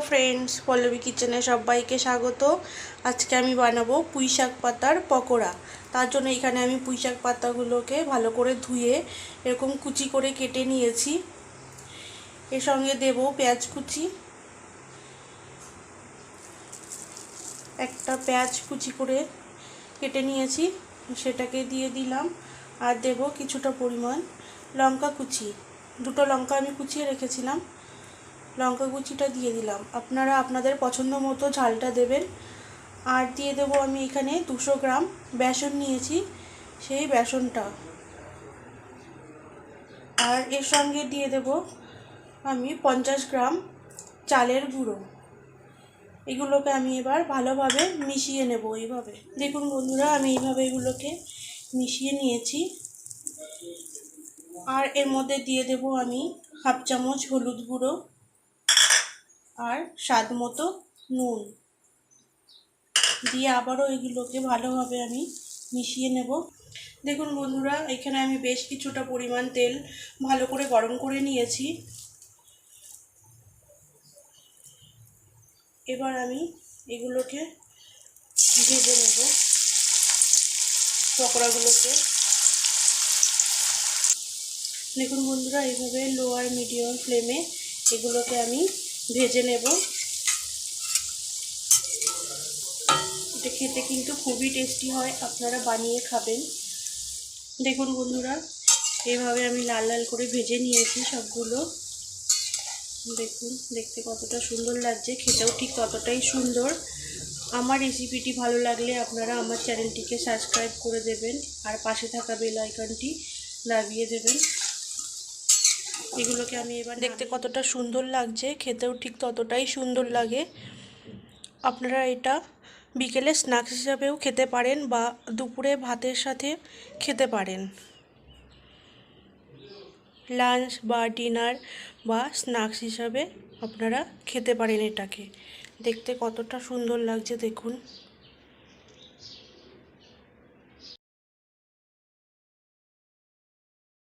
Friends, Pallavi কিচেনে সবাইকে স্বাগত। আজকে আমি বানাবো পুঁই শাক পাতার পকোড়া। তার জন্য এখানে আমি পুঁই শাক পাতাগুলোকে ভালো করে ধুয়ে এরকম কুচি করে কেটে নিয়েছি। এর সঙ্গে দেব পেঁয়াজ কুচি, একটা পেঁয়াজ কুচি করে কেটে নিয়েছি, সেটাকে দিয়ে দিলাম। আর দেব কিছুটা পরিমাণ লঙ্কা কুচি, দুটো লঙ্কা আমি কুচিয়ে রেখেছিলাম, লঙ্কা কুচিটা দিয়ে দিলাম। আপনারা আপনাদের পছন্দ মতো ঝালটা দেবেন। আর দিয়ে দেব আমি এখানে 200 গ্রাম বেসন নিয়েছি, সেই বেসনটা। আর এর সঙ্গে দিয়ে দেব আমি 50 গ্রাম চালের গুঁড়ো। এগুলোকে আমি এবার ভালোভাবে মিশিয়ে নেব। এইভাবে দেখুন বন্ধুরা, আমি এইভাবে এগুলোকে মিশিয়ে নিয়েছি। আর এর মধ্যে দিয়ে দেব আমি হাফ চামচ হলুদ গুঁড়ো আর স্বাদ মতো নুন দিয়ে আবারও এগুলোকে ভালোভাবে আমি মিশিয়ে নেব। দেখুন বন্ধুরা, এখানে আমি বেশ কিছুটা পরিমাণ তেল ভালো করে গরম করে নিয়েছি। এবার আমি এগুলোকে ভেজে নেব, পকোড়াগুলোকে। দেখুন বন্ধুরা, এইভাবে লো আর মিডিয়াম ফ্লেমে এগুলোকে আমি ভেজে নেব। এটা খেতে কিন্তু খুবই টেস্টি হয়, আপনারা বানিয়ে খাবেন। দেখুন বন্ধুরা, এইভাবে আমি লাল লাল করে ভেজে নিয়েছি সবগুলো। দেখুন দেখতে কতটা সুন্দর লাগছে, খেতেও ঠিক ততটাই সুন্দর। আমার রেসিপিটি ভালো লাগলে আপনারা আমার চ্যানেলটিকে সাবস্ক্রাইব করে দেবেন আর পাশে থাকা বেল আইকনটি দাবিয়ে দেবেন। এগুলোকে আমি এবার দেখতে কতটা সুন্দর লাগছে, খেতেও ঠিক ততটাই সুন্দর লাগে। আপনারা এটা বিকেলে স্ন্যাক্স হিসাবেও খেতে পারেন বা দুপুরে ভাতের সাথে খেতে পারেন। লাঞ্চ বা ডিনার বা স্ন্যাক্স হিসাবে আপনারা খেতে পারেন এটাকে। দেখতে কতটা সুন্দর লাগছে দেখুন।